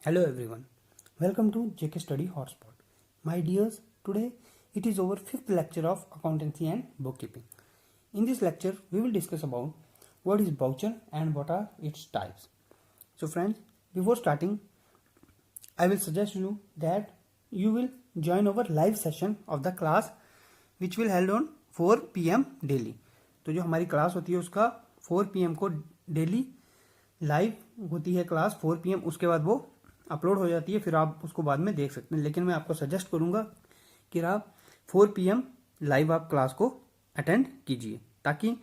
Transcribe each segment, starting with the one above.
Hello everyone, welcome to JK Study Hotspot. My dears, today it is our fifth lecture of accountancy and bookkeeping. In this lecture, we will discuss about what is voucher and what are its types. So friends, before starting, I will suggest you that you will join our live session of the class which will held on 4 PM daily. तो जो हमारी class होती है उसका 4 PM को daily live होती है class 4 PM, उसके बाद वो अपलोड हो जाती है, फिर आप उसको बाद में देख सकते हैं। लेकिन मैं आपको सजेस्ट करूंगा कि आप 4 PM लाइव आप क्लास को अटेंड कीजिए, ताकि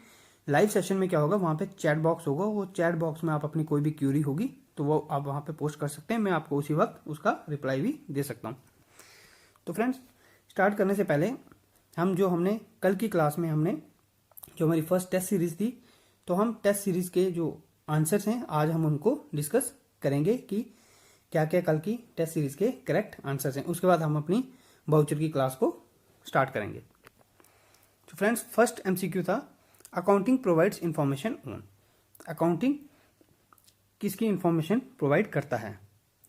लाइव सेशन में क्या होगा, वहाँ पे चैट बॉक्स होगा, वो चैट बॉक्स में आप अपनी कोई भी क्यूरी होगी तो वो आप वहाँ पे पोस्ट कर सकते हैं, मैं आपको उसी वक्त उसका रिप्लाई भी दे सकता हूँ। तो फ्रेंड्स, स्टार्ट करने से पहले हमने कल की क्लास में जो हमारी फर्स्ट टेस्ट सीरीज थी, तो हम टेस्ट सीरीज के जो आंसर्स हैं आज हम उनको डिस्कस करेंगे कि क्या क्या कल की टेस्ट सीरीज के करेक्ट आंसर्स हैं। उसके बाद हम अपनी वाउचर की क्लास को स्टार्ट करेंगे। तो फ्रेंड्स, फर्स्ट MCQ था accounting provides information on. Accounting किसकी इंफॉर्मेशन प्रोवाइड करता है?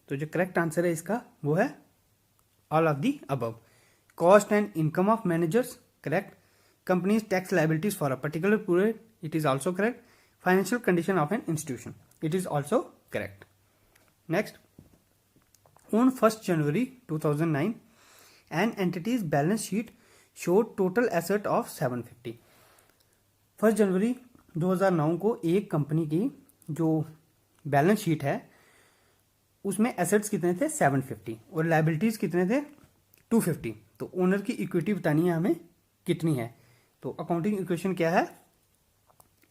तो जो करेक्ट आंसर है इसका वो है all of the above. Cost and income of managers, correct. Companies tax liabilities for a particular period, it is also correct. Financial condition of an institution, it is also correct. Next, on 1st January 2009, an entity's balance sheet showed total asset of 750. 1 जनवरी 2009 को एक company की जो balance sheet है उसमें assets कितने थे 750 और liabilities कितने थे 250। तो ओनर की इक्विटी बतानी है हमें कितनी है। तो अकाउंटिंग इक्वेशन क्या है?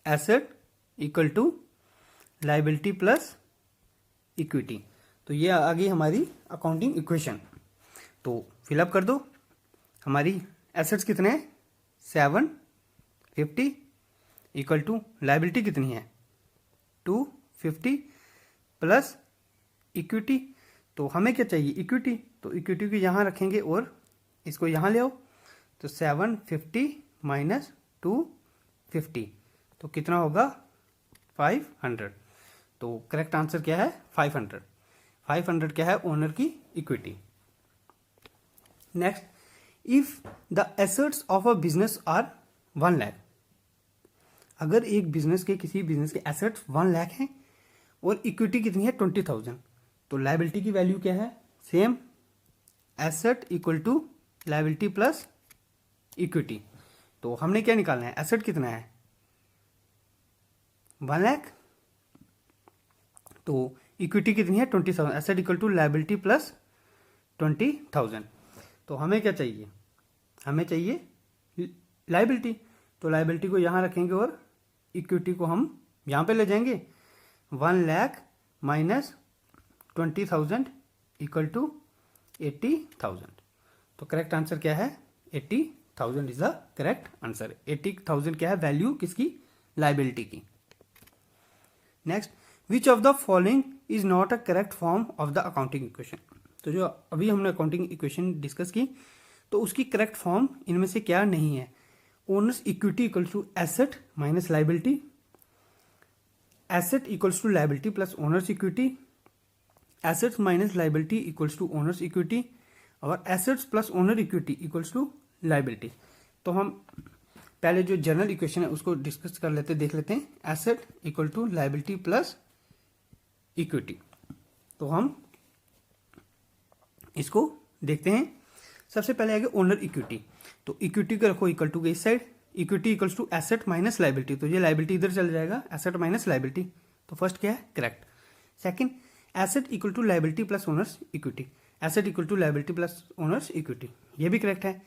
Asset equal to liability plus equity. तो ये आ गई हमारी अकाउंटिंग इक्वेशन। तो फिलअप कर दो। हमारी एसेट्स कितने हैं 750 इक्वल टू लाइबिलिटी कितनी है 250 प्लस इक्विटी। तो हमें क्या चाहिए? इक्विटी। तो इक्विटी को यहाँ रखेंगे और इसको यहाँ ले आओ। तो 750 माइनस 250 तो कितना होगा 500। तो करेक्ट आंसर क्या है 500। 500 क्या है? ओनर की equity. Next, if the assets of a business are 1 lakh, अगर एक बिजनेस के किसी बिजनेस के एसेट्स 1 लाख हैं और इक्विटी कितनी है 20,000, तो लाइबिलिटी की वैल्यू क्या है? Same, asset equal to liability plus equity. तो हमने क्या निकालना है? एसेट कितना है 1 लाख, तो इक्विटी कितनी है 20,000। Asset equal to liability plus 20,000। तो हमें क्या चाहिए? हमें चाहिए लाइबिलिटी। तो लाइबिलिटी को यहाँ रखेंगे और इक्विटी को हम यहाँ पे ले जाएंगे। 1 लाख माइनस 20,000 इक्वल टू 80,000। तो करेक्ट आंसर क्या है 80,000 इज द करेक्ट आंसर। 80,000 क्या है? वैल्यू किसकी? लाइबिलिटी की। Next, which of the following is not a correct form of the accounting equation. तो जो अभी हमने अकाउंटिंग इक्वेशन डिस्कस की, तो उसकी करेक्ट फॉर्म इनमें से क्या नहीं है? Owner's equity equals to asset minus liability, asset equals to liability plus owner's equity, assets minus liability equals to owner's equity, और assets plus owner equity equals to liability. तो हम पहले जो जनरल इक्वेशन है उसको डिस्कस कर लेते, देख लेते हैं। Asset equal to liability plus equity. तो हम इसको देखते हैं। सबसे पहले आगे ओनर इक्विटी। तो इक्विटी को रखो इक्वल टू के इस side, equity equals to asset minus liability. तो ये लाइबिलिटी इधर चल जाएगा, एसेट माइनस लाइबिलिटी। तो फर्स्ट क्या है? Correct. Second, asset equal to liability plus owner's equity. Asset equal to liability plus owner's equity, ये भी करेक्ट है।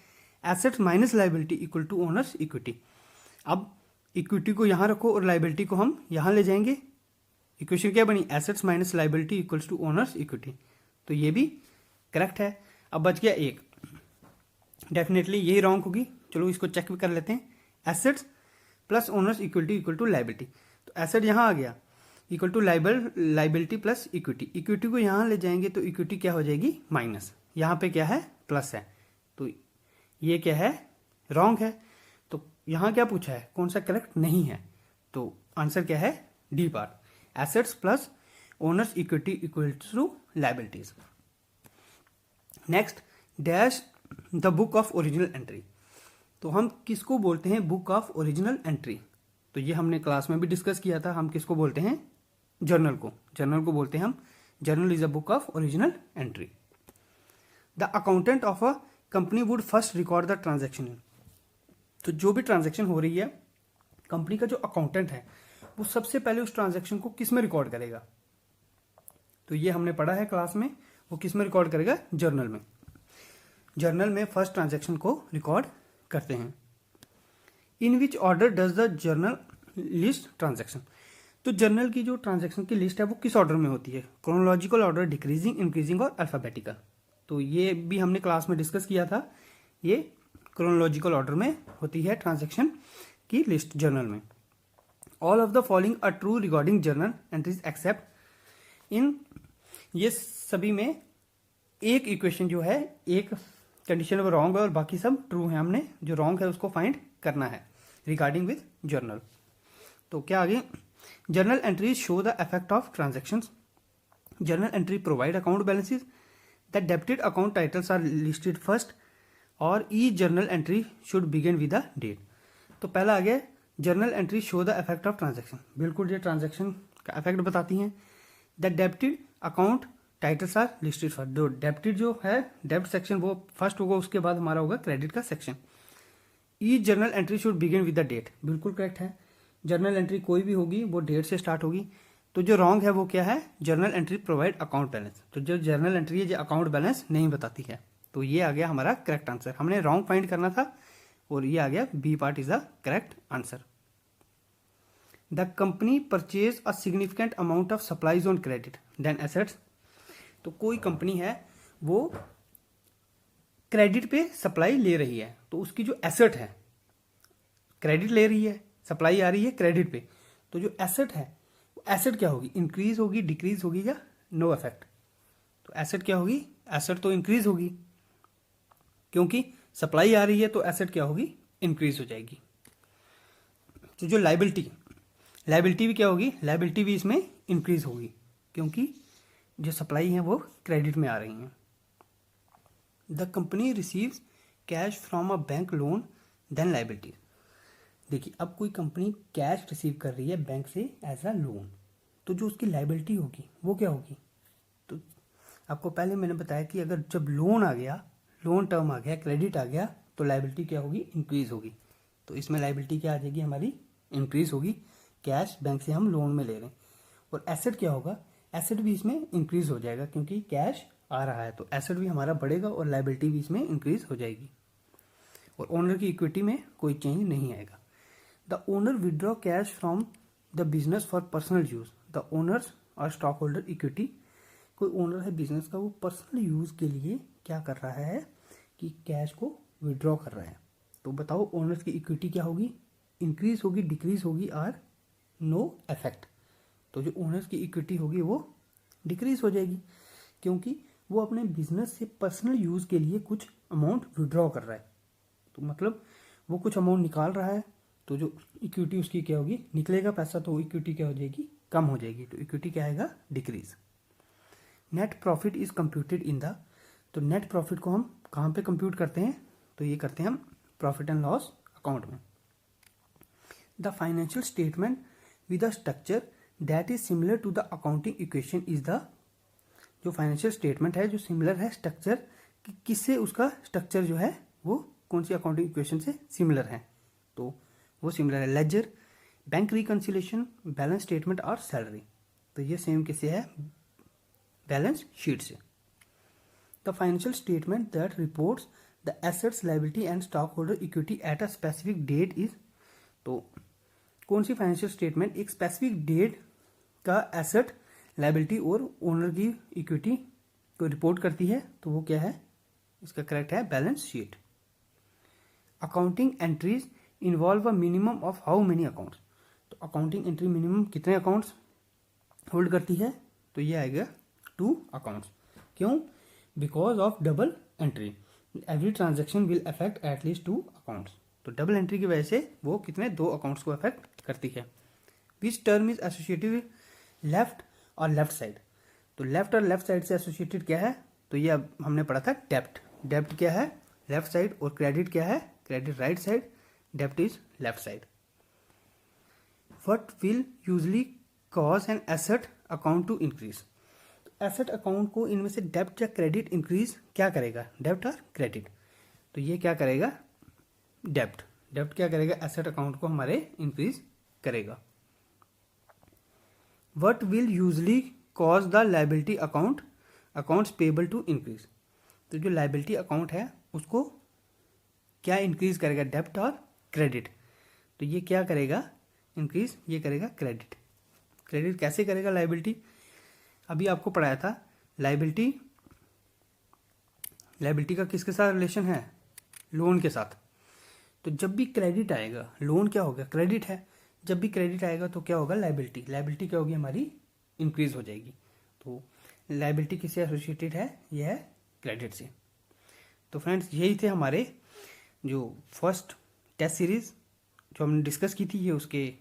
Asset minus liability equal to owner's equity. अब इक्विटी को यहाँ रखो और लाइबिलिटी को हम यहाँ ले जाएंगे। इक्वेशन क्या बनी? Assets minus liability equals to owner's equity. तो ये भी करेक्ट है। अब बच गया एक, डेफिनेटली यही रॉन्ग होगी। चलो इसको चेक भी कर लेते हैं। Assets plus owner's equity equal to liability. तो एसेट यहाँ आ गया equal to liability plus equity. Equity को यहाँ ले जाएंगे तो इक्विटी क्या हो जाएगी? माइनस। यहाँ पे क्या है? प्लस है। तो ये क्या है? रॉन्ग है। तो यहाँ क्या पूछा है? कौन सा करेक्ट नहीं है? तो आंसर क्या है? D part. Assets plus owner's equity equals to liabilities. Next, dash the book of original entry. तो हम किसको बोलते हैं बुक ऑफ ओरिजिनल एंट्री? तो ये हमने क्लास में भी डिस्कस किया था। हम किसको बोलते हैं? जर्नल को। जर्नल को बोलते हैं हम, journal is a book of original entry. The accountant of a company would first record the transaction. तो जो भी ट्रांजेक्शन हो रही है, कंपनी का जो अकाउंटेंट है वो सबसे पहले उस ट्रांजेक्शन को किस में रिकॉर्ड करेगा? तो ये हमने पढ़ा है क्लास में। वो किस में रिकॉर्ड करेगा? जर्नल में। जर्नल में फर्स्ट ट्रांजेक्शन को रिकॉर्ड करते हैं। In which order does the journal list transaction. तो जर्नल की जो ट्रांजेक्शन की लिस्ट है वो किस ऑर्डर में होती है? क्रोनोलॉजिकल ऑर्डर, डिक्रीजिंग, इंक्रीजिंग और अल्फाबेटिकल। तो ये भी हमने क्लास में डिस्कस किया था। ये क्रोनोलॉजिकल ऑर्डर में होती है ट्रांजेक्शन की लिस्ट जर्नल में। All of the following are true regarding journal entries except in. ये सभी में एक इक्वेशन जो है, एक कंडीशन वो रॉन्ग है और बाकी सब ट्रू है। हमने जो रॉन्ग है उसको फाइंड करना है रिगार्डिंग विद जर्नल। तो क्या आगे? Journal entries show the effect of transactions. Journal entry provide account balances. The debited account titles are listed first और each journal entry should begin with the date. तो पहला आ गया journal entry show the effect of transaction. बिल्कुल ये transaction का effect बताती हैं। The debited account titles are listed first. जो डेबिटेड जो है, डेबिट सेक्शन वो फर्स्ट होगा, उसके बाद हमारा होगा क्रेडिट का section. Each journal entry should begin with the date. बिल्कुल करेक्ट है। जर्नल एंट्री कोई भी होगी वो डेट से स्टार्ट होगी। तो जो रॉन्ग है वो क्या है? Journal entry provide account balance. तो जो जर्नल एंट्री है जो अकाउंट बैलेंस नहीं बताती है। तो ये आ गया हमारा करेक्ट आंसर। हमने रॉन्ग फाइंड करना था और ये आ गया B part is the correct answer. The company purchase a significant amount of supplies on credit then assets. तो कोई कंपनी है वो क्रेडिट पे सप्लाई ले रही है, तो उसकी जो एसेट है, क्रेडिट ले रही है, सप्लाई आ रही है क्रेडिट पे, तो जो एसेट है वो एसेट क्या होगी? इंक्रीज होगी, डिक्रीज होगी या नो इफेक्ट? तो एसेट क्या होगी? एसेट तो इंक्रीज होगी, क्योंकि सप्लाई आ रही है तो एसेट क्या होगी? इंक्रीज हो जाएगी। तो जो लायबिलिटी भी क्या होगी? लायबिलिटी भी इसमें इंक्रीज होगी, क्योंकि जो सप्लाई है वो क्रेडिट में आ रही हैं। The company receives cash from a bank loan then liability. देखिए, अब कोई कंपनी कैश रिसीव कर रही है बैंक से एज अ लोन, तो जो उसकी लायबिलिटी होगी वो क्या होगी? तो आपको पहले मैंने बताया कि अगर जब लोन आ गया, लोन टर्म आ गया, क्रेडिट आ गया, तो लायबिलिटी क्या होगी? इंक्रीज होगी। तो इसमें लायबिलिटी क्या आ जाएगी हमारी? इंक्रीज होगी। कैश बैंक से हम लोन में ले रहे हैं। और एसेट क्या होगा? एसेट भी इसमें इंक्रीज हो जाएगा, क्योंकि कैश आ रहा है तो एसेट भी हमारा बढ़ेगा और लायबिलिटी भी इसमें इंक्रीज हो जाएगी। और ओनर की इक्विटी में कोई चेंज नहीं आएगा। The owner withdraw cash from the business for personal use. The owners और स्टॉक होल्डर इक्विटी। कोई ओनर है बिजनेस का, वो पर्सनल यूज के लिए क्या कर रहा है कि कैश को विड्रॉ कर रहा है। तो बताओ ओनर्स की इक्विटी क्या होगी? इंक्रीज होगी, डिक्रीज होगी और नो इफेक्ट। तो जो ओनर्स की इक्विटी होगी वो डिक्रीज हो जाएगी, क्योंकि वो अपने बिजनेस से पर्सनल यूज के लिए कुछ अमाउंट विड्रॉ कर रहा है। तो मतलब वो कुछ अमाउंट निकाल रहा है, तो जो इक्विटी उसकी क्या होगी? निकलेगा पैसा, तो इक्विटी क्या हो जाएगी? कम हो जाएगी। तो इक्विटी क्या आएगा? Decrease. Net profit is computed in the. तो नेट प्रॉफिट को हम कहाँ पे कंप्यूट करते हैं? तो ये करते हैं हम प्रॉफिट एंड लॉस अकाउंट में। The financial statement with a structure that is similar to the accounting equation is the. जो फाइनेंशियल स्टेटमेंट है जो सिमिलर है स्ट्रक्चर, कि किससे उसका स्ट्रक्चर जो है वो कौन सी अकाउंटिंग इक्वेशन से सिमिलर है? तो वो सिमिलर है ledger, bank reconciliation, balance statement और सैलरी। तो ये सेम किससे है? बैलेंस शीट से। The financial statement that reports the assets, liability and stock holder equity at a specific date is. तो कौन सी फाइनेंशियल स्टेटमेंट एक स्पेसिफिक डेट का एसेट, लायबिलिटी और ओनर की इक्विटी को रिपोर्ट करती है? तो वो क्या है? इसका करेक्ट है balance sheet. Accounting entries involve a minimum of how many accounts. तो अकाउंटिंग एंट्री मिनिमम कितने अकाउंट्स होल्ड करती है? तो ये आएगा 2 अकाउंट्स। क्यों? Because of double entry. Every transaction will affect at least 2 accounts. तो डबल एंट्री की वजह से वो कितने? 2 अकाउंट्स को अफेक्ट करती है। Which term is associated left और लेफ्ट साइड। तो लेफ्ट और लेफ्ट साइड से एसोसिएटेड क्या है, तो ये अब हमने पढ़ा था डेब्ट। डेब्ट क्या है, लेफ्ट साइड, और क्रेडिट क्या है, credit right side, debit is left side. What will usually cause an asset account to increase. Asset account को इनमें से डेब्ट या क्रेडिट इंक्रीज क्या करेगा, डेब्ट और क्रेडिट। तो ये क्या करेगा, डेब्ट। डेब्ट क्या करेगा, एसेट अकाउंट को हमारे इंक्रीज करेगा। What will usually cause the liability accounts payable to increase. तो जो लायबिलिटी अकाउंट है उसको क्या इंक्रीज करेगा, डेब्ट और क्रेडिट। तो ये क्या करेगा इंक्रीज, ये करेगा क्रेडिट। क्रेडिट कैसे करेगा लायबिलिटी, अभी आपको पढ़ाया था। लायबिलिटी का किसके साथ रिलेशन है, लोन के साथ। तो जब भी क्रेडिट आएगा, लोन क्या होगा, क्रेडिट है, जब भी क्रेडिट आएगा तो क्या होगा, लायबिलिटी। लायबिलिटी क्या होगी हमारी, इंक्रीज हो जाएगी। तो लायबिलिटी किससे एसोसिएटेड है, यह है क्रेडिट से। तो फ्रेंड्स यही थे हमारे जो फर्स्ट टेस्ट सीरीज जो हमने डिस्कस की थी, ये उसके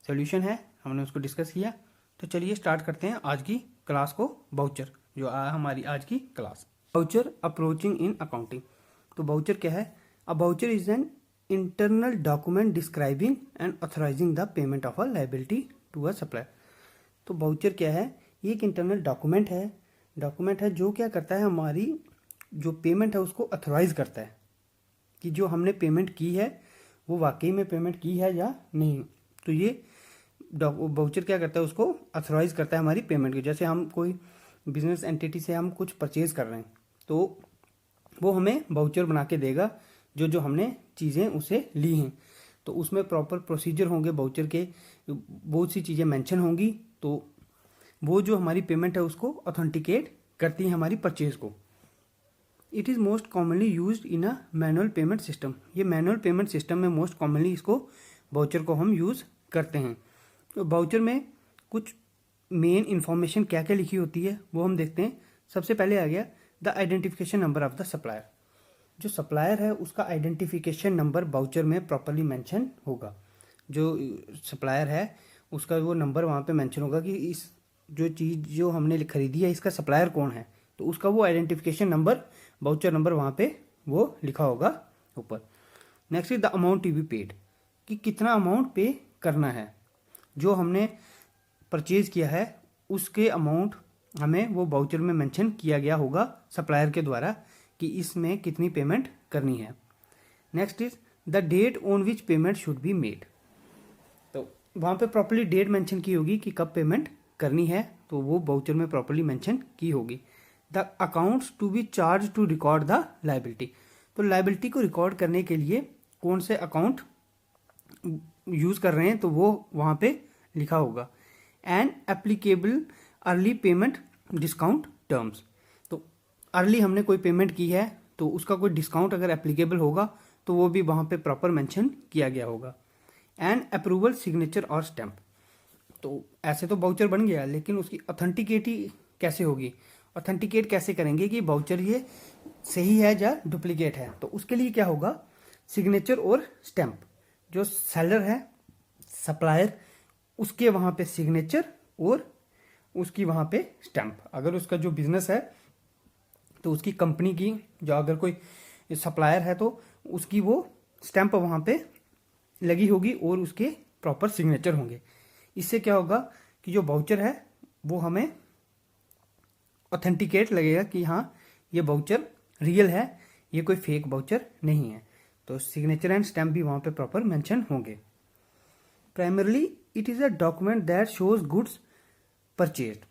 सॉल्यूशन है, हमने उसको डिस्कस किया। तो चलिए स्टार्ट करते हैं आज की क्लास को। बाउचर जो हमारी आज की class, voucher approaching in accounting. तो बाउचर क्या है, a voucher is an internal document describing and authorising the payment of a liability to a supplier. तो बाउचर क्या है, ये एक इंटरनल डॉक्यूमेंट है जो क्या करता है, हमारी जो पेमेंट है उसको ऑथराइज करता है कि जो हमने पेमेंट की है वो वाकई में पेमेंट की है या नहीं। तो ये बाउचर क्या करता है, उसको ऑथराइज करता है हमारी पेमेंट की। जैसे हम कोई बिजनेस एंटिटी से हम कुछ परचेज कर रहे हैं तो वो हमें बाउचर बना के देगा जो हमने चीज़ें उसे ली हैं। तो उसमें प्रॉपर प्रोसीजर होंगे, बाउचर के बहुत सी चीज़ें मेंशन होंगी। तो वो जो हमारी पेमेंट है उसको ऑथेंटिकेट करती है हमारी परचेज को। It is most commonly used in a manual payment system. ये मैनुअल पेमेंट सिस्टम में मोस्ट कॉमनली इसको बाउचर को हम यूज़ करते हैं। तो बाउचर में कुछ मेन इंफॉर्मेशन क्या क्या लिखी होती है वो हम देखते हैं। सबसे पहले आ गया the identification number of the supplier. जो सप्लायर है उसका आइडेंटिफिकेशन नंबर बाउचर में प्रॉपरली मेंशन होगा। जो सप्लायर है उसका वो नंबर वहाँ पे मेंशन होगा कि इस जो चीज़ जो हमने खरीदी है इसका सप्लायर कौन है, तो उसका वो आइडेंटिफिकेशन नंबर, बाउचर नंबर वहाँ पे वो लिखा होगा ऊपर। Next is the amount to be paid, कि कितना अमाउंट पे करना है। जो हमने परचेज किया है उसके अमाउंट हमें वो बाउचर में मेंशन किया गया होगा सप्लायर के द्वारा कि इसमें कितनी पेमेंट करनी है। Next is the date on which payment should be made. तो वहाँ पे प्रॉपर्ली डेट मेंशन की होगी कि कब पेमेंट करनी है, तो वो बाउचर में प्रॉपर्ली मेंशन की होगी। The accounts to be charge to record the liability. तो लायबिलिटी को रिकॉर्ड करने के लिए कौन से अकाउंट यूज़ कर रहे हैं तो वो वहाँ पे लिखा होगा। And applicable early payment discount terms. तो अर्ली हमने कोई पेमेंट की है तो उसका कोई डिस्काउंट अगर एप्लीकेबल होगा तो वो भी वहाँ पे प्रॉपर मेंशन किया गया होगा। एंड अप्रूवल सिग्नेचर और स्टैम्प। तो ऐसे तो बाउचर बन गया, लेकिन उसकी ऑथेंटिकेटी कैसे होगी, ऑथेंटिकेट कैसे करेंगे कि बाउचर ये सही है या डुप्लीकेट है। तो उसके लिए क्या होगा, सिग्नेचर और स्टैम्प। जो सेलर है सप्लायर उसके वहाँ पे सिग्नेचर और उसकी वहाँ पे स्टैम्प। अगर उसका जो बिजनेस है तो उसकी कंपनी की जो अगर कोई सप्लायर है तो उसकी वो स्टैम्प वहाँ पे लगी होगी और उसके प्रॉपर सिग्नेचर होंगे। इससे क्या होगा कि जो बाउचर है वो हमें ऑथेंटिकेट लगेगा कि हाँ ये बाउचर रियल है, ये कोई फेक बाउचर नहीं है। तो सिग्नेचर एंड स्टैम्प भी वहाँ पे प्रॉपर मेंशन होंगे। Primarily it is a document that shows goods purchased.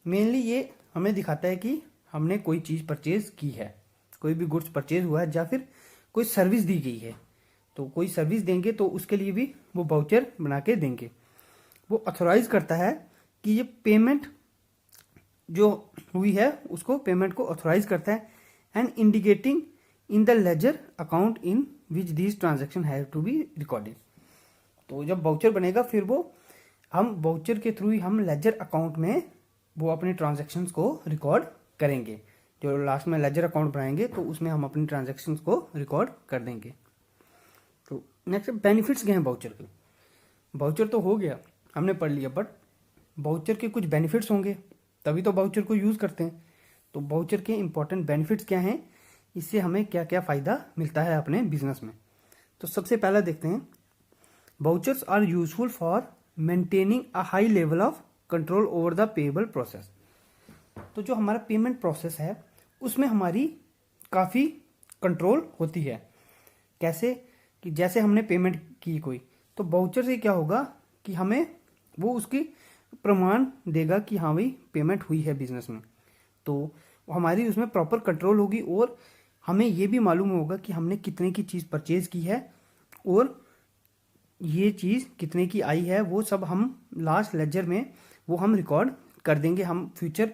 Mainly ये हमें दिखाता है कि हमने कोई चीज़ परचेज की है, कोई भी गुड्स परचेज हुआ है या फिर कोई सर्विस दी गई है। तो कोई सर्विस देंगे तो उसके लिए भी वो बाउचर बना के देंगे। वो ऑथोराइज करता है कि ये पेमेंट जो हुई है उसको पेमेंट को ऑथोराइज करता है। And indicating in the ledger account in which these transaction have to be recorded. तो जब बाउचर बनेगा फिर वो हम बाउचर के थ्रू ही हम लेजर अकाउंट में वो अपने ट्रांजेक्शन्स को रिकॉर्ड करेंगे। जो लास्ट में लेजर अकाउंट बनाएंगे तो उसमें हम अपनी ट्रांजेक्शन्स को रिकॉर्ड कर देंगे। तो नेक्स्ट बेनिफिट्स क्या हैं बाउचर के। बाउचर तो हो गया हमने पढ़ लिया, बट बाउचर के कुछ बेनिफिट्स होंगे, तभी तो बाउचर को यूज़ करते हैं। तो बाउचर के इंपॉर्टेंट बेनिफिट्स क्या हैं, इससे हमें क्या क्या फ़ायदा मिलता है अपने बिजनेस में। तो सबसे पहला देखते हैं, vouchers are useful for maintaining a high level of control over the payable process. तो जो हमारा पेमेंट प्रोसेस है उसमें हमारी काफ़ी कंट्रोल होती है। कैसे कि जैसे हमने पेमेंट की कोई, तो बाउचर से क्या होगा कि हमें वो उसकी प्रमाण देगा कि हाँ भाई पेमेंट हुई है बिजनेस में, तो हमारी उसमें प्रॉपर कंट्रोल होगी और हमें ये भी मालूम होगा कि हमने कितने की चीज़ परचेज की है और ये चीज़ कितने की आई है, वो सब हम लास्ट लेजर में वो हम रिकॉर्ड कर देंगे। हम फ्यूचर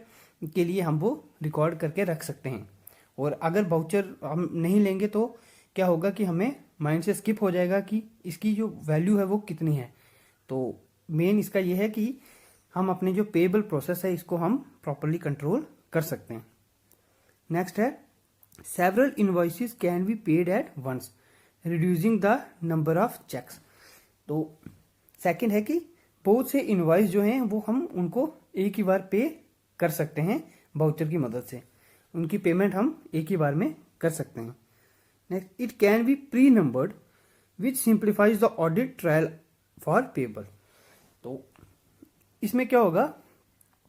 के लिए हम वो रिकॉर्ड करके रख सकते हैं। और अगर बाउचर हम नहीं लेंगे तो क्या होगा कि हमें माइंड से स्किप हो जाएगा कि इसकी जो वैल्यू है वो कितनी है। तो मेन इसका ये है कि हम अपने जो पेएबल प्रोसेस है इसको हम प्रॉपरली कंट्रोल कर सकते हैं। नेक्स्ट है, several invoices can be paid at once reducing the number of cheques. तो सेकंड है कि बहुत से इनवॉइस जो हैं वो हम उनको एक ही बार पे कर सकते हैं बाउचर की मदद से, उनकी पेमेंट हम एक ही बार में कर सकते हैं। Next, it can be pre numbered which simplifies the audit trial for payable. तो इसमें क्या होगा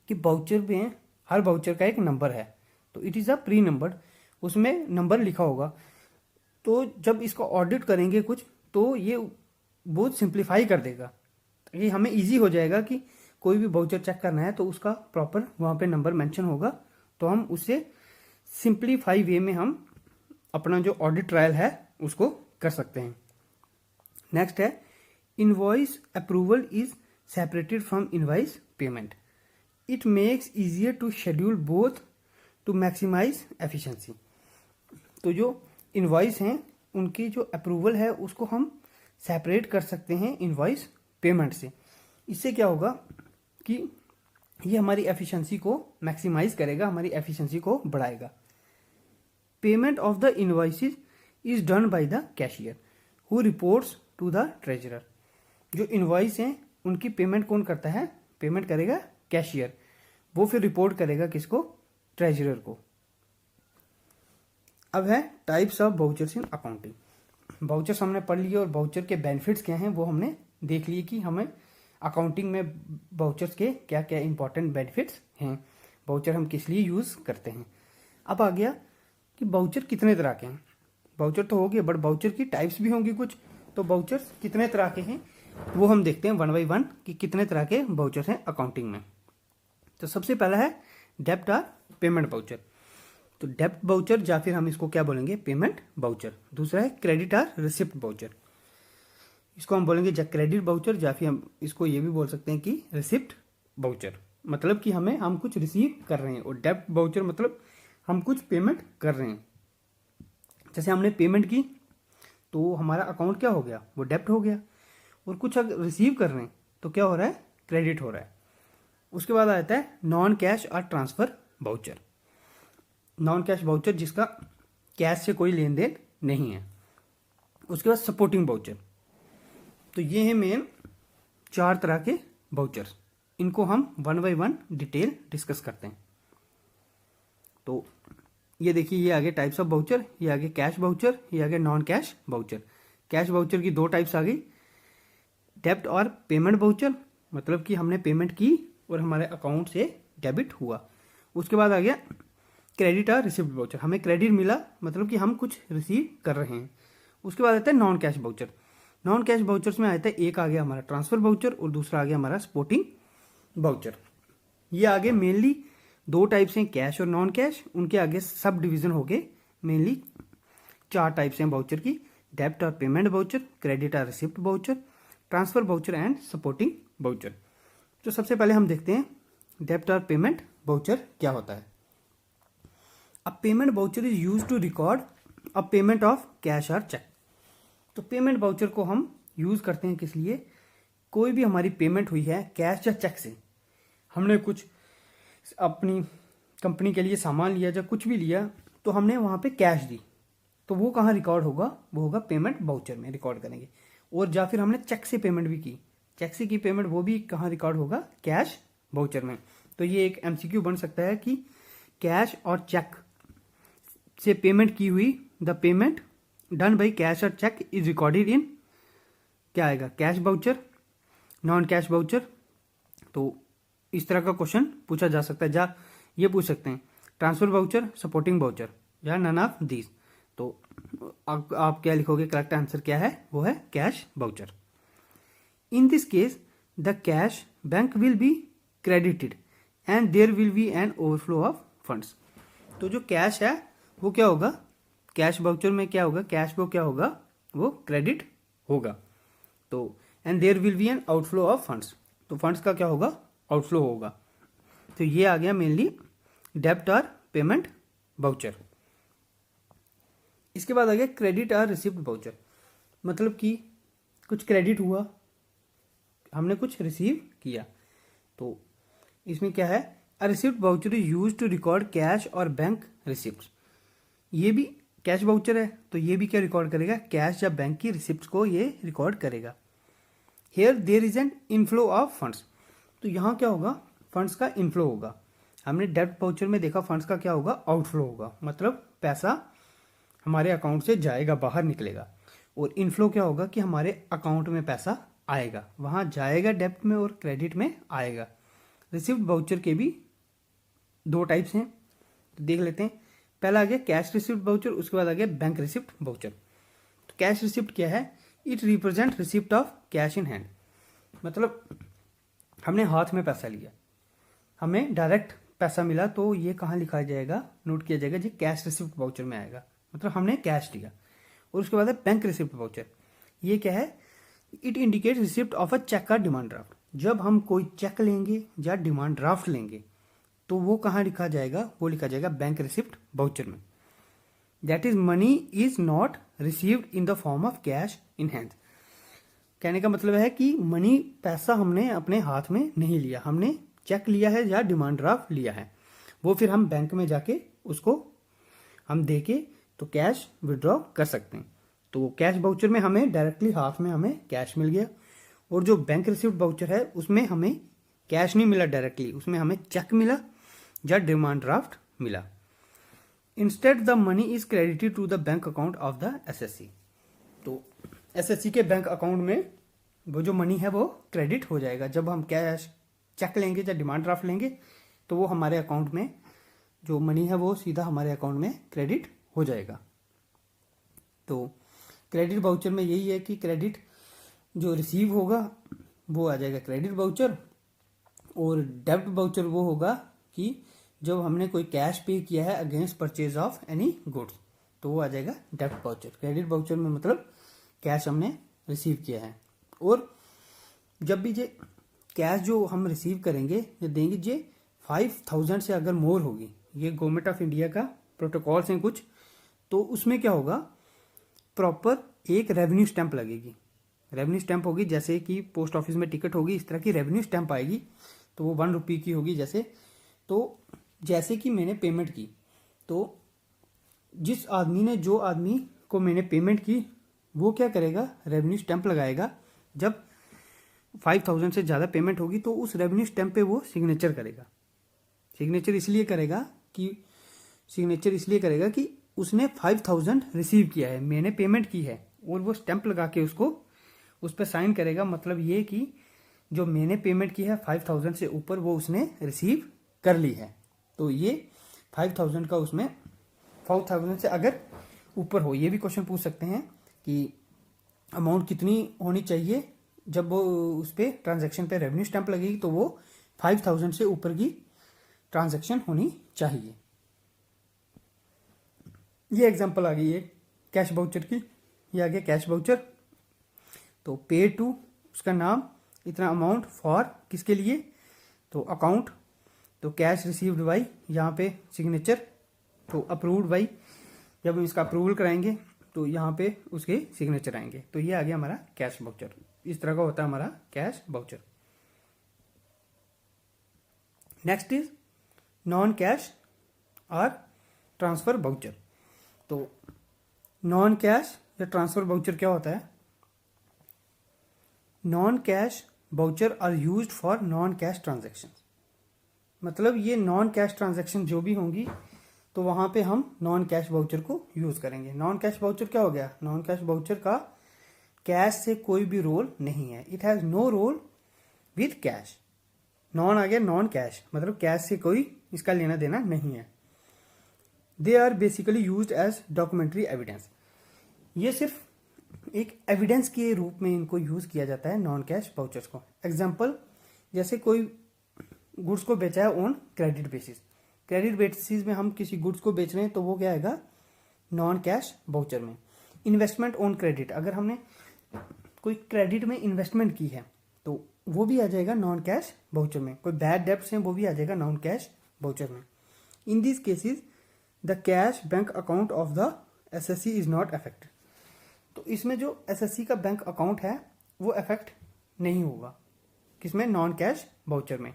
कि बाउचर में हर बाउचर का एक नंबर है, तो it is a pre numbered, उसमें नंबर लिखा होगा। तो जब इसको ऑडिट करेंगे कुछ तो ये बहुत सिंप्लीफाई कर देगा, ये हमें इजी हो जाएगा कि कोई भी बाउचर चेक करना है तो उसका प्रॉपर वहाँ पे नंबर मेंशन होगा, तो हम उससे सिंप्लीफाई वे में हम अपना जो ऑडिट ट्रायल है उसको कर सकते हैं। नेक्स्ट है, invoice approval is separated from invoice payment. It makes easier to schedule both to maximise efficiency. तो जो इनवॉइस हैं उनकी जो अप्रूवल है उसको हम सेपरेट कर सकते हैं इनवॉइस पेमेंट से। इससे क्या होगा कि ये हमारी एफिशिएंसी को मैक्सिमाइज करेगा, हमारी एफिशिएंसी को बढ़ाएगा। Payment of the invoices is done by the cashier who reports to the treasurer. जो इनवॉइस हैं उनकी पेमेंट कौन करता है, पेमेंट करेगा कैशियर, वो फिर रिपोर्ट करेगा किसको, ट्रेजरर को। अब है types of vouchers in accounting. Vouchers हमने पढ़ लिए और बाउचर के बेनिफिट्स क्या हैं वो हमने देख लिए कि हमें अकाउंटिंग में बाउचर्स के क्या क्या इंपॉर्टेंट बेनिफिट्स हैं, बाउचर हम किस लिए यूज़ करते हैं। अब आ गया कि बाउचर कितने तरह के हैं। बाउचर तो हो गए, बट बाउचर की टाइप्स भी होंगी कुछ, तो बाउचर्स कितने तरह के हैं वो हम देखते हैं वन बाई वन कि कितने तरह के बाउचर्स हैं अकाउंटिंग में। तो सबसे पहला है डेब्ट और पेमेंट बाउचर। तो डेब्ट बाउचर या फिर हम इसको क्या बोलेंगे, पेमेंट बाउचर। दूसरा है क्रेडिट और रिसिप्ट बाउचर, इसको हम बोलेंगे या क्रेडिट बाउचर या फिर हम इसको ये भी बोल सकते हैं कि रिसिप्ट बाउचर। मतलब कि हम कुछ रिसीव कर रहे हैं, और डेब्ट बाउचर मतलब हम कुछ पेमेंट कर रहे हैं। जैसे हमने पेमेंट की तो हमारा अकाउंट क्या हो गया, वो डेब्ट हो गया। और कुछ अगर रिसीव कर रहे हैं तो क्या हो रहा है, क्रेडिट हो रहा है। उसके बाद आता है नॉन कैश और transfer voucher. Non cash voucher जिसका कैश से कोई लेन देन नहीं है। उसके बाद सपोर्टिंग बाउचर। तो ये है मेन 4 तरह के बाउचर्स, इनको हम one by one detail discuss करते हैं। तो ये देखिए, ये आगे टाइप्स ऑफ बाउचर, ये आगे कैश बाउचर, ये आगे non cash voucher. Cash voucher की 2 टाइप्स आ गई, डेब्ट और पेमेंट बाउचर, मतलब कि हमने पेमेंट की और हमारे अकाउंट से डेबिट हुआ। उसके बाद आ गया क्रेडिट और रिसिप्ट बाउचर, हमें क्रेडिट मिला मतलब कि हम कुछ रिसीव कर रहे हैं। उसके बाद आता है non cash voucher. Non cash vouchers में आता है एक आ गया हमारा ट्रांसफर बाउचर और दूसरा आ गया हमारा सपोर्टिंग बाउचर। ये आगे मेनली 2 टाइप्स हैं, कैश और नॉन कैश। उनके आगे सब डिवीजन हो गए, मेनली 4 टाइप्स हैं बाउचर की, डेब्ट और पेमेंट बाउचर, क्रेडिट और receipt voucher, transfer voucher and supporting voucher. तो सबसे पहले हम देखते हैं डेब्ट और पेमेंट बाउचर क्या होता है। A payment voucher is used to record a payment of cash और चेक। तो पेमेंट बाउचर को हम यूज करते हैं किस लिए, कोई भी हमारी पेमेंट हुई है कैश या चेक से, हमने कुछ अपनी कंपनी के लिए सामान लिया या कुछ भी लिया तो हमने वहां पे कैश दी, तो वो कहाँ रिकॉर्ड होगा, वो होगा पेमेंट बाउचर में रिकॉर्ड करेंगे। और या फिर हमने चेक से पेमेंट भी की, चेक से की पेमेंट वो भी कहाँ रिकॉर्ड होगा, कैश वाउचर में। तो ये एक एमसीक्यू बन सकता है कि कैश और चेक से पेमेंट की हुई, the payment done by cash और चेक इज रिकॉर्डेड इन, क्या आएगा, cash voucher, non cash voucher. तो इस तरह का क्वेश्चन पूछा जा सकता है, जहाँ ये पूछ सकते हैं ट्रांसफर वाउचर, सपोर्टिंग वाउचर या नन ऑफ दीज। तो आप क्या लिखोगे, करेक्ट आंसर क्या है, वो है cash voucher. In this case the cash bank will be credited and there will be an overflow of funds. तो जो कैश है वो क्या होगा, कैश वाउचर में क्या होगा, कैश वो क्या होगा, वो क्रेडिट होगा। तो and there will be an outflow of funds, तो फंड्स का क्या होगा, आउटफ्लो होगा। तो ये आ गया मेनली डेब्ट और पेमेंट वाउचर। इसके बाद आ गया क्रेडिट और रिसिप्ट वाउचर। मतलब कि कुछ क्रेडिट हुआ, हमने कुछ रिसीव किया। तो इसमें क्या है, a receipt voucher is use to record cash और बैंक रिसिप्ट। ये भी कैश वाउचर है, तो ये भी क्या रिकॉर्ड करेगा, कैश या बैंक की रिसिप्ट को ये रिकॉर्ड करेगा। Here there is an inflow of funds, तो यहाँ क्या होगा, फंड्स का इनफ्लो होगा। हमने डेब्ट वाउचर में देखा फंड्स का क्या होगा, आउटफ्लो होगा, मतलब पैसा हमारे अकाउंट से जाएगा, बाहर निकलेगा। और इनफ्लो क्या होगा कि हमारे अकाउंट में पैसा आएगा, वहाँ जाएगा डेब्ट में और क्रेडिट में आएगा। रिसिप्ट वाउचर के भी दो टाइप्स हैं, तो देख लेते हैं। पहला आ गया कैश रिसिप्ट वाउचर, उसके बाद आ गया बैंक रिसिप्ट वाउचर। तो कैश रिसिप्ट क्या है, it represent receipt of cash in hand. मतलब हमने हाथ में पैसा लिया, हमें डायरेक्ट पैसा मिला, तो ये कहाँ लिखा जाएगा, नोट किया जाएगा जी, कैश रिसिप्ट वाउचर में आएगा, मतलब हमने कैश लिया। और उसके बाद है बैंक रिसिप्ट वाउचर। ये क्या है, it indicate receipt of a cheque और डिमांड ड्राफ्ट। जब हम कोई चेक लेंगे या डिमांड ड्राफ्ट लेंगे तो वो कहाँ लिखा जाएगा, वो लिखा जाएगा बैंक रिसिप्ट वाउचर में। That is money is not received in the form of cash in hand. कहने का मतलब है कि मनी, पैसा हमने अपने हाथ में नहीं लिया, हमने चेक लिया है या डिमांड ड्राफ्ट लिया है, वो फिर हम बैंक में जाके उसको हम दे के तो कैश विड्रॉ कर सकते हैं। तो कैश वाउचर में हमें डायरेक्टली हाथ में हमें कैश मिल गया, और जो बैंक रिसिप्ट वाउचर है उसमें हमें कैश नहीं मिला डायरेक्टली, उसमें हमें चेक मिला या डिमांड ड्राफ्ट मिला। Instead the money is credited to the bank account of the SSC. तो एसएससी के बैंक अकाउंट में वो जो मनी है वो क्रेडिट हो जाएगा। जब हम कैश चेक लेंगे या डिमांड ड्राफ्ट लेंगे तो वो हमारे अकाउंट में जो मनी है वो सीधा हमारे अकाउंट में क्रेडिट हो जाएगा। तो क्रेडिट वाउचर में यही है कि क्रेडिट जो रिसीव होगा वो आ जाएगा क्रेडिट वाउचर, और डेब्ट वाउचर वो होगा कि जब हमने कोई कैश पे किया है against purchase of any goods, तो वो आ जाएगा डेब्ट वाउचर। क्रेडिट वाउचर में मतलब कैश हमने रिसीव किया है। और जब भी ये कैश जो हम रिसीव करेंगे या देंगे, ये 5000 से अगर मोर होगी, ये गवर्नमेंट ऑफ इंडिया का प्रोटोकॉल्स हैं कुछ, तो उसमें क्या होगा, प्रॉपर एक रेवेन्यू स्टैंप लगेगी। रेवेन्यू स्टैंप होगी, जैसे कि पोस्ट ऑफिस में टिकट होगी, इस तरह की रेवेन्यू स्टैंप आएगी। तो वो 1 रुपये की होगी जैसे। तो जैसे कि मैंने पेमेंट की, तो जिस आदमी ने, जो आदमी को मैंने पेमेंट की, वो क्या करेगा, रेवेन्यू स्टैंप लगाएगा। जब 5000 से ज़्यादा पेमेंट होगी तो उस रेवेन्यू स्टैंप पे वो सिग्नेचर करेगा। सिग्नेचर इसलिए करेगा कि उसने 5000 रिसीव किया है, मैंने पेमेंट की है, और वो स्टैंप लगा के उसको उस पर साइन करेगा। मतलब ये कि जो मैंने पेमेंट की है 5000 से ऊपर वो उसने रिसीव कर ली है। तो ये 5000 का उसमें 5000 से अगर ऊपर हो, ये भी क्वेश्चन पूछ सकते हैं कि अमाउंट कितनी होनी चाहिए। जब वो उस पर ट्रांजैक्शन पे रेवेन्यू स्टैंप लगेगी तो वो 5000 से ऊपर की ट्रांजैक्शन होनी चाहिए। ये एग्जांपल आ गई है कैश वाउचर की। ये आ गया कैश वाउचर। तो पे टू, उसका नाम, इतना अमाउंट, फॉर किसके लिए, तो अकाउंट, तो कैश रिसीव्ड बाई, यहाँ पे सिग्नेचर, तो अप्रूव्ड बाई, जब हम इसका अप्रूवल कराएंगे तो यहाँ पे उसके सिग्नेचर आएंगे। तो ये आ गया हमारा कैश वाउचर। इस तरह का होता है हमारा cash voucher. Next is non cash और ट्रांसफर वाउचर। तो नॉन कैश या ट्रांसफर वाउचर क्या होता है, non cash voucher are used for non cash transaction. मतलब ये नॉन कैश ट्रांजैक्शन जो भी होंगी तो वहाँ पे हम नॉन कैश वाउचर को यूज़ करेंगे। नॉन कैश वाउचर क्या हो गया? नॉन कैश वाउचर का कैश से कोई भी रोल नहीं है, it has no role with cash. Non आ गया नॉन कैश, मतलब कैश से कोई इसका लेना देना नहीं है। They are basically used as documentary evidence. ये सिर्फ एक एविडेंस के रूप में इनको यूज़ किया जाता है नॉन कैश वाउचर्स को। एग्जाम्पल, जैसे कोई गुड्स को बेचा है on credit basis. Credit basis में हम किसी गुड्स को बेच रहे हैं तो वो क्या आएगा? नॉन कैश वाउचर में। इन्वेस्टमेंट ऑन क्रेडिट, अगर हमने कोई क्रेडिट में इन्वेस्टमेंट की है तो वो भी आ जाएगा नॉन कैश वाउचर में। कोई बैड डेब्ट्स हैं वो भी आ जाएगा नॉन कैश वाउचर में। In this cases the cash bank account of the SSC is not affected. तो इसमें जो एसएससी का बैंक अकाउंट है वो अफेक्ट नहीं होगा, किसमें? नॉन कैश वाउचर में।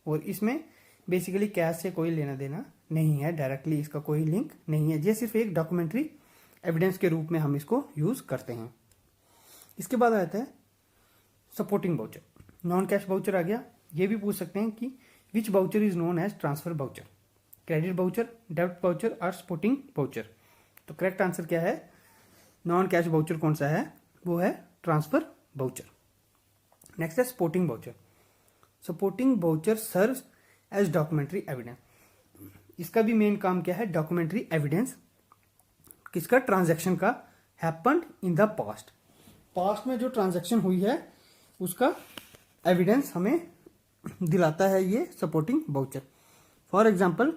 और इसमें बेसिकली कैश से कोई लेना देना नहीं है, डायरेक्टली इसका कोई लिंक नहीं है। ये सिर्फ एक डॉक्यूमेंट्री एविडेंस के रूप में हम इसको यूज करते हैं। इसके बाद आता है supporting voucher. Non cash voucher आ गया। ये भी पूछ सकते हैं कि which voucher is known as transfer voucher, credit voucher, debit voucher और सपोर्टिंग वाउचर। तो करेक्ट आंसर क्या है? नॉन कैश वाउचर कौन सा है? वो है ट्रांसफर वाउचर। नेक्स्ट है supporting voucher. Supporting voucher serves as documentary evidence. इसका भी मेन काम क्या है? डॉक्यूमेंट्री एविडेंस किसका? ट्रांजैक्शन का, happened in the past. Past में जो ट्रांजैक्शन हुई है उसका एविडेंस हमें दिलाता है ये supporting voucher. For example,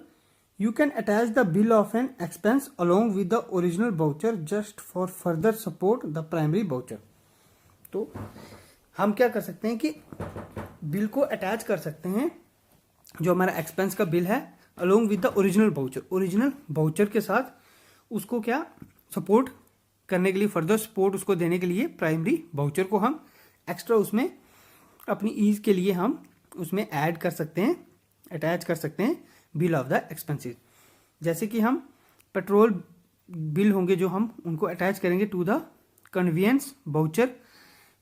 you can attach the bill of an expense along with the original voucher just for further support the primary voucher. तो हम क्या कर सकते हैं कि बिल को अटैच कर सकते हैं, जो हमारा एक्सपेंस का बिल है, along with the original voucher. Original voucher के साथ उसको क्या सपोर्ट करने के लिए, फर्दर सपोर्ट उसको देने के लिए प्राइमरी वाउचर को हम एक्स्ट्रा उसमें अपनी ईज के लिए हम उसमें ऐड कर सकते हैं, अटैच कर सकते हैं बिल ऑफ द एक्सपेंसेस। जैसे कि हम पेट्रोल बिल होंगे जो हम उनको अटैच करेंगे टू द कन्वीनियंस वाउचर।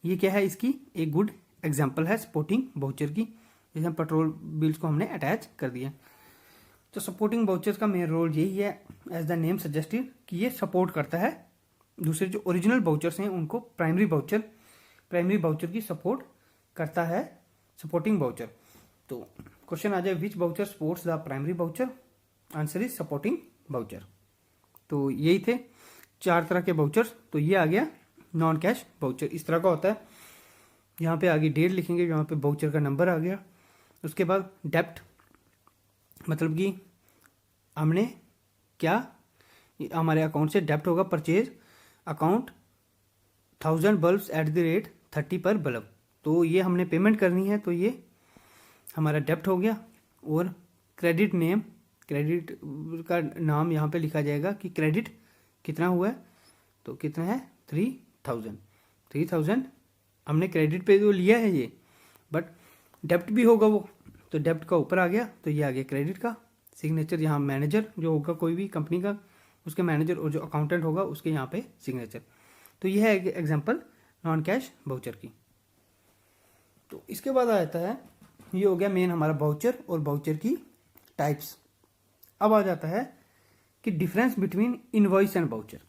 ये क्या है? इसकी एक गुड एग्जांपल है सपोर्टिंग वाउचर की, जैसे हम पेट्रोल बिल्स को हमने अटैच कर दिया। तो सपोर्टिंग वाउचर्स का मेन रोल यही है, एज द नेम सजेस्टेड, कि ये सपोर्ट करता है दूसरे जो ओरिजिनल वाउचर्स हैं उनको। प्राइमरी वाउचर की सपोर्ट करता है सपोर्टिंग वाउचर। तो क्वेश्चन आ जाए, which voucher supports the primary voucher? Answer is supporting voucher. तो यही थे 4 तरह के वाउचर्स। तो ये आ गया नॉन कैश वाउचर। इस तरह का होता है, यहाँ पे आगे डेट लिखेंगे, यहाँ पे वाउचर का नंबर आ गया। उसके बाद डेप्ट, मतलब कि हमने क्या, हमारे अकाउंट से डेप्ट होगा, purchase account 1000 bulbs at the rate 30 पर बल्ब। तो ये हमने पेमेंट करनी है, तो ये हमारा डेप्ट हो गया। और क्रेडिट नेम, क्रेडिट का नाम यहाँ पे लिखा जाएगा कि क्रेडिट कितना हुआ है, तो कितना है 3000 हमने क्रेडिट पे जो लिया है ये, बट डेप्ट भी होगा वो, तो डेप्ट का ऊपर आ गया, तो ये आ गया क्रेडिट का। सिग्नेचर यहाँ मैनेजर जो होगा कोई भी कंपनी का, उसके मैनेजर, और जो अकाउंटेंट होगा उसके यहाँ पे सिग्नेचर। तो ये है एग्जांपल नॉन कैश वाउचर की। तो इसके बाद आता है, ये हो गया मेन हमारा वाउचर और वाउचर की टाइप्स। अब आ जाता है कि difference between invoice and voucher.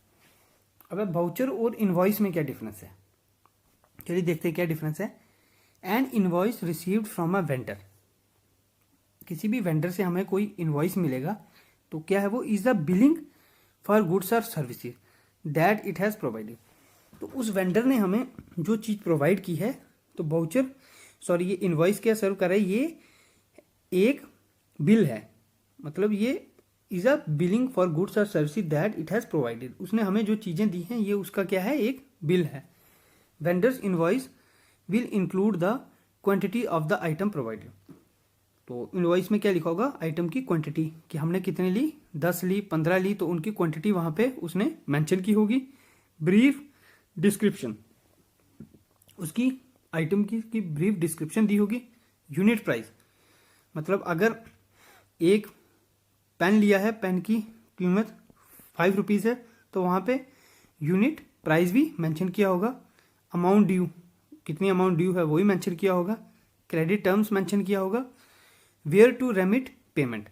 अब वाउचर और इनवॉइस में क्या डिफरेंस है, चलिए देखते हैं क्या डिफरेंस है। N invoice received from a vendor, किसी भी वेंडर से हमें कोई इनवॉइस मिलेगा तो क्या है वो, is the billing for goods और services that it has provided. तो उस वेंडर ने हमें जो चीज़ प्रोवाइड की है, तो वाउचर ये इनवॉइस क्या सर्व कर रहा है, ये एक बिल है, मतलब ये is a billing for goods और services that it has provided. उसने हमें जो चीज़ें दी हैं ये उसका क्या है, एक बिल है। Vendors invoice will include the quantity of the item provided. तो इनवॉइस में क्या लिखा होगा, आइटम की क्वांटिटी, कि हमने कितने ली, 10 ली, 15 ली, तो उनकी क्वांटिटी वहाँ पे उसने मेंशन की होगी। ब्रीफ डिस्क्रिप्शन, उसकी आइटम की ब्रीफ डिस्क्रिप्शन दी होगी। यूनिट प्राइस, मतलब अगर एक पेन लिया है, पेन की कीमत 5 रुपीज़ है, तो वहाँ पे यूनिट प्राइस भी मेंशन किया होगा। अमाउंट ड्यू, कितनी अमाउंट ड्यू है वही मेंशन किया होगा। क्रेडिट टर्म्स मेंशन किया होगा। Where to remit payment.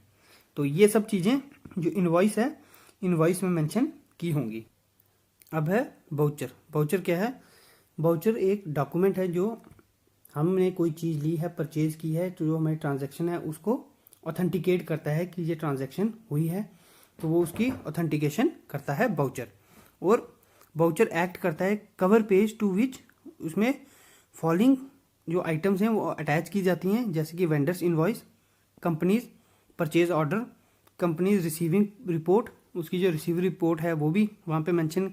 तो ये सब चीज़ें जो इनवॉइस है, इनवॉइस में मेंशन की होंगी। अब है बाउचर। बाउचर क्या है? बाउचर एक डॉक्यूमेंट है जो हमने कोई चीज़ ली है, परचेज की है, तो जो हमारी ट्रांजैक्शन है उसको ऑथेंटिकेट करता है कि ये ट्रांजैक्शन हुई है, तो वो उसकी ऑथेंटिकेशन करता है बाउचर। और बाउचर एक्ट करता है कवर पेज टू विच उसमें फॉलोइंग जो आइटम्स हैं वो अटैच की जाती हैं, जैसे कि vendors invoice, companies purchase order, companies receiving report, उसकी जो रिसीव रिपोर्ट है वो भी वहाँ पे मेंशन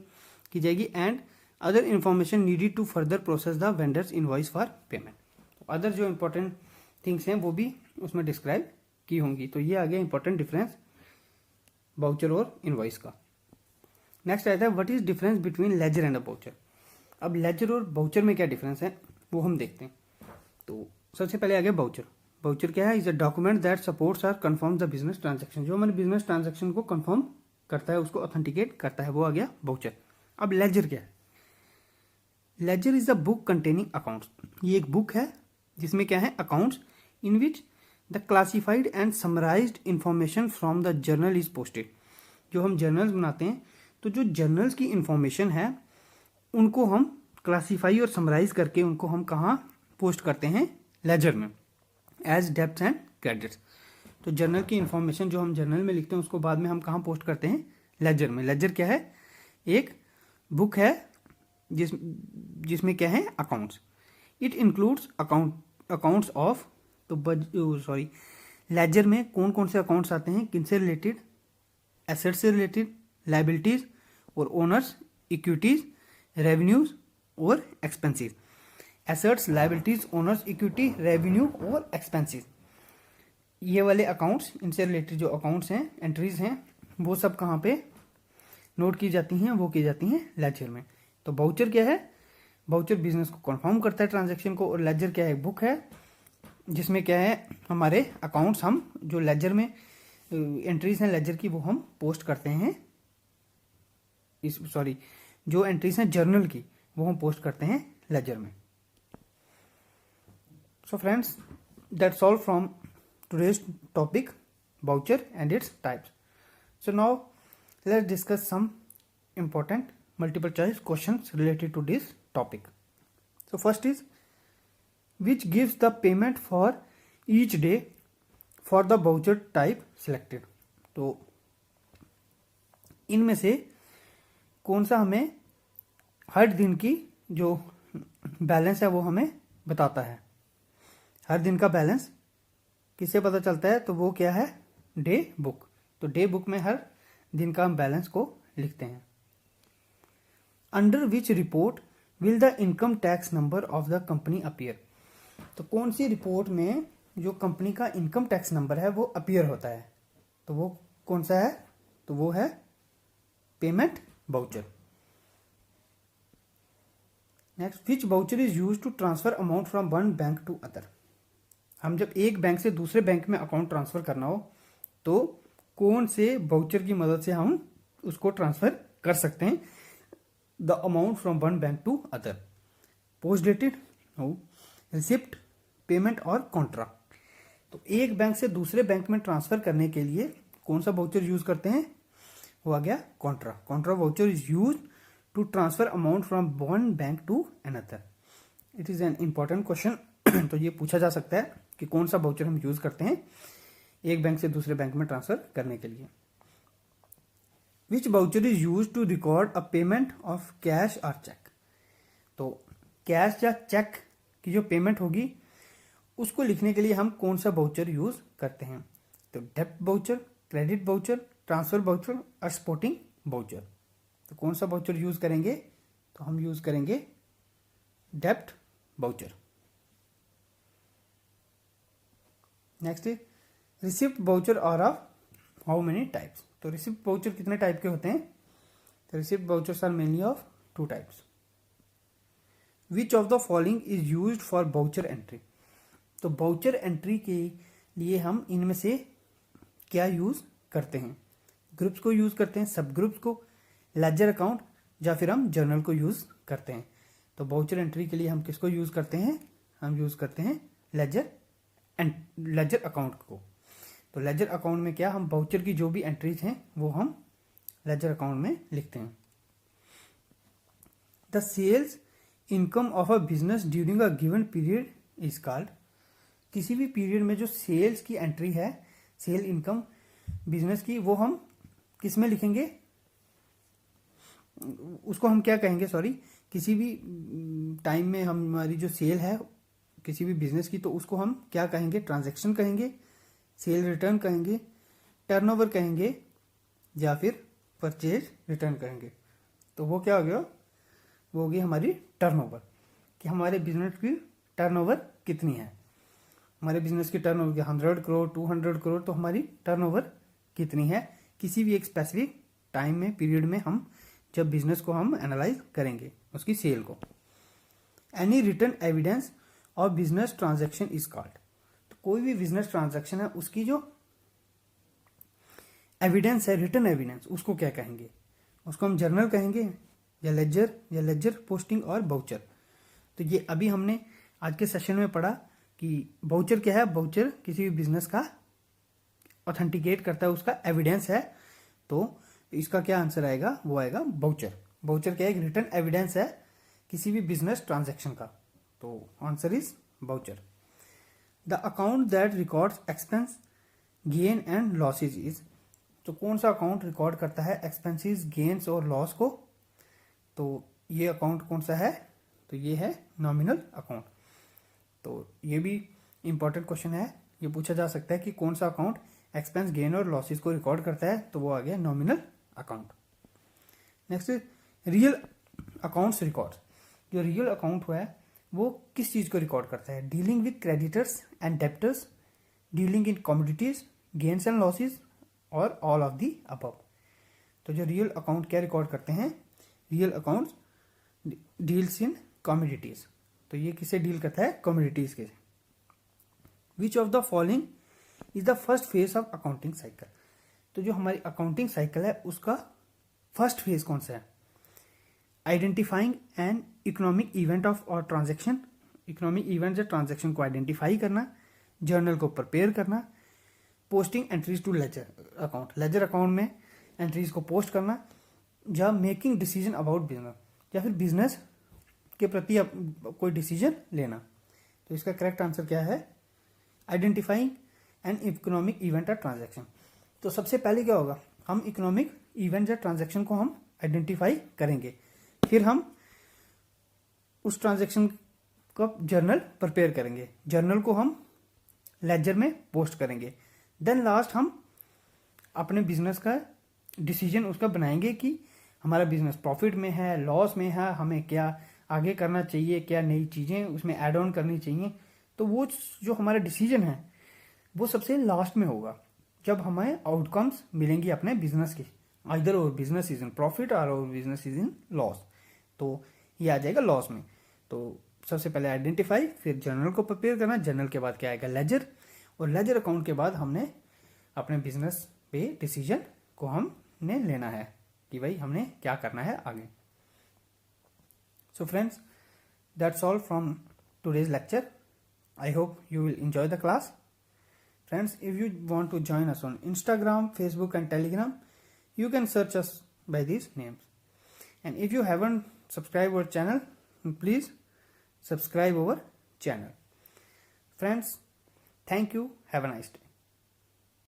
की जाएगी, and other information needed to further process the vendors invoice for payment. Other जो इंपॉर्टेंट थिंग्स हैं वो भी उसमें डिस्क्राइब की होंगी। तो ये आ गया इंपॉर्टेंट डिफरेंस बाउचर और इनवॉइस का। नेक्स्ट आता है what is difference between ledger and a voucher. अब लेजर और बाउचर में क्या डिफरेंस है वो हम देखते हैं। तो सबसे पहले आ गया बाउचर। बाउचर क्या है? Is a document that supports or confirm the business transaction. जो हमारे बिजनेस ट्रांजेक्शन को कन्फर्म करता है, उसको ऑथेंटिकेट करता है, वो आ गया बाउचर। अब लेजर क्या है? Ledger is a book containing accounts. ये एक बुक है जिसमें क्या है? Accounts, in which the classified and summarised information from the journal is posted. जो हम जर्नल्स बनाते हैं, तो जो जर्नल्स की इंफॉर्मेशन है उनको हम क्लासीफाई और समराइज करके उनको हम कहाँ पोस्ट करते हैं? लेजर में, एज डेब्ट्स एंड क्रेडिट्स। तो जर्नल की इंफॉर्मेशन जो हम जर्नल में लिखते हैं उसको बाद में हम कहाँ पोस्ट करते हैं? लेजर में। लेजर क्या है? एक बुक है जिसमें क्या है? Accounts. It includes accounts of, तो लेजर में कौन कौन से अकाउंट्स आते हैं, किनसे रिलेटेड? एसेट से रिलेटेड, लाइबिलिटीज और ओनर्स, इक्विटीज, रेवेन्यूज और expenses. Assets, liabilities, owners, equity, revenue और एक्सपेंसेस, ये वाले अकाउंट्स, इनसे रिलेटेड जो अकाउंट्स हैं, एंट्रीज हैं, वो सब कहाँ पे नोट की जाती हैं? वो की जाती हैं लेजर में। तो बाउचर क्या है? बाउचर बिजनेस को कंफर्म करता है ट्रांजैक्शन को, और लेजर क्या है? बुक है जिसमें क्या है? हमारे अकाउंट्स, हम जो लेजर में एंट्रीज हैं लेजर की वो हम पोस्ट करते हैं, जो एंट्रीज हैं जर्नल की वो हम पोस्ट करते हैं लेजर में। So friends, that's all from today's topic voucher and its types. So now let's discuss some important multiple choice questions related to this topic. So first is, which gives the payment for each day for the voucher type selected. तो इनमें से कौन सा हमें हर दिन की जो balance है वो हमें बताता है? हर दिन का बैलेंस किससे पता चलता है? तो वो क्या है? Day book. तो डे बुक में हर दिन का हम बैलेंस को लिखते हैं। Under which report will the income tax number of the company appear. तो कौन सी रिपोर्ट में जो कंपनी का इनकम टैक्स नंबर है वो अपीयर होता है? तो वो कौन सा है? तो वो है payment voucher. Next, which voucher is use to transfer amount from one bank to other. हम जब एक बैंक से दूसरे बैंक में अकाउंट ट्रांसफर करना हो तो कौन से बाउचर की मदद से हम उसको ट्रांसफर कर सकते हैं? The amount from one bank to other, post dated, receipt, payment और कॉन्ट्रा। तो एक बैंक से दूसरे बैंक में ट्रांसफर करने के लिए कौन सा बाउचर यूज करते हैं? वो आ गया contra. Contra voucher is use to transfer amount from one bank to another. It is an important question. तो ये पूछा जा सकता है कि कौन सा बाउचर हम यूज करते हैं एक बैंक से दूसरे बैंक में ट्रांसफर करने के लिए। Which voucher is use to record a payment of cash और चेक। तो कैश या चेक की जो पेमेंट होगी उसको लिखने के लिए हम कौन सा बाउचर यूज करते हैं? तो debit voucher, credit voucher, transfer voucher और स्पोर्टिंग बाउचर। तो कौन सा बाउचर यूज करेंगे? तो हम यूज करेंगे debit voucher. Next is receipt voucher are of how many types. तो रिसिप्ट बाउचर कितने टाइप के होते हैं? तो receipt vouchers are mainly of two types. Which of the following is used for voucher entry. तो voucher entry के लिए हम इनमें से क्या यूज करते हैं? ग्रुप्स को यूज करते हैं, सब ग्रुप्स को, लेजर अकाउंट, या फिर हम जर्नल को यूज करते हैं। तो बाउचर एंट्री के लिए हम किसको यूज करते हैं? हम यूज करते हैं लेजर लेजर अकाउंट को। तो लेजर अकाउंट में क्या, हम वाउचर की जो भी एंट्रीज हैं वो हम लेजर अकाउंट में लिखते हैं। The sales income of a business during a given period is called. किसी भी पीरियड में जो सेल्स की एंट्री है, सेल इनकम बिजनेस की, वो हम किस में लिखेंगे, उसको हम क्या कहेंगे, सॉरी, किसी भी टाइम में हमारी जो सेल है किसी भी बिजनेस की, तो उसको हम क्या कहेंगे, ट्रांजैक्शन कहेंगे, सेल रिटर्न कहेंगे, टर्नओवर कहेंगे, या फिर परचेज रिटर्न कहेंगे। तो वो क्या हो गया, वो होगी हमारी टर्नओवर, कि हमारे बिजनेस की टर्नओवर कितनी है। हमारे बिजनेस की टर्नओवर की 100 करोड़ 200 करोड़, तो हमारी टर्नओवर कितनी है किसी भी एक स्पेसिफिक टाइम में, पीरियड में, हम जब बिजनेस को हम एनालाइज करेंगे उसकी सेल को। एनी रिटर्न एविडेंस और बिजनेस ट्रांजैक्शन इज कॉल्ड। तो कोई भी बिजनेस ट्रांजैक्शन है उसकी जो एविडेंस है, रिटर्न एविडेंस, उसको क्या कहेंगे, उसको हम जर्नल कहेंगे, या लेजर पोस्टिंग और वाउचर। तो ये अभी हमने आज के सेशन में पढ़ा कि वाउचर क्या है। वाउचर किसी भी बिजनेस का ऑथेंटिकेट करता है, उसका एविडेंस है। तो इसका क्या आंसर आएगा, वो आएगा वाउचर। वाउचर क्या है, एक रिटर्न एविडेंस है किसी भी बिजनेस ट्रांजैक्शन का। तो answer is voucher. The account that records expense gain and losses is. तो कौन सा अकाउंट रिकॉर्ड करता है एक्सपेंसेस, गेन्स और लॉस को। तो ये अकाउंट कौन सा है, तो ये है नॉमिनल अकाउंट। तो ये भी इंपॉर्टेंट क्वेश्चन है, ये पूछा जा सकता है कि कौन सा अकाउंट एक्सपेंस, गेन और लॉसेज को रिकॉर्ड करता है, तो वो आ गया nominal account. Next, real accounts record. जो रियल अकाउंट हुआ है वो किस चीज को रिकॉर्ड करता है, dealing with creditors and debtors, dealing in commodities, gains and losses, और ऑल ऑफ दी अबव। तो जो रियल अकाउंट क्या रिकॉर्ड करते हैं, real accounts deals in commodities. तो ये किसे डील करता है, कमोडिटीज के। विच of the following is the first phase of accounting cycle. तो जो हमारी अकाउंटिंग साइकिल है उसका फर्स्ट फेज कौन सा है, identifying an economic event of और ट्रांजेक्शन। इकोनॉमिक इवेंट या ट्रांजेक्शन को आइडेंटिफाई करना, जर्नल को प्रिपेयर करना, posting entries to ledger account, ledger account में एंट्रीज को पोस्ट करना, या मेकिंग डिसीजन अबाउट बिजनेस, या फिर बिजनेस के प्रति कोई डिसीजन लेना। तो इसका करेक्ट आंसर क्या है, आइडेंटिफाइंग एन इकोनॉमिक इवेंट या ट्रांजेक्शन। तो सबसे पहले क्या होगा, हम इकोनॉमिक इवेंट या ट्रांजेक्शन को हम आइडेंटिफाई करेंगे, फिर हम उस ट्रांजेक्शन का जर्नल प्रिपेयर करेंगे, जर्नल को हम लेजर में पोस्ट करेंगे, देन लास्ट हम अपने बिजनेस का डिसीजन उसका बनाएंगे कि हमारा बिजनेस प्रॉफिट में है, लॉस में है, हमें क्या आगे करना चाहिए, क्या नई चीज़ें उसमें ऐड ऑन करनी चाहिए। तो वो जो हमारा डिसीजन है वो सबसे लास्ट में होगा, जब हमें आउटकम्स मिलेंगी अपने बिजनेस की, आइदर और बिजनेस इज इन प्रॉफिट और बिजनेस इज इन लॉस। तो ये आ जाएगा लॉस में। तो सबसे पहले आइडेंटिफाई, फिर जर्नल को प्रिपेयर करना, जर्नल के बाद क्या आएगा, लेजर, और लेजर अकाउंट के बाद हमने अपने बिजनेस पे डिसीजन को हमने लेना है कि भाई हमने क्या करना है आगे। सो friends, that's all from today's lecture. I hope you will enjoy the class. Friends, if you want to join us on Instagram, Facebook and Telegram, you can search us by these names. And if you haven't subscribed our channel, please subscribe our channel. Friends, thank you. Have a nice day.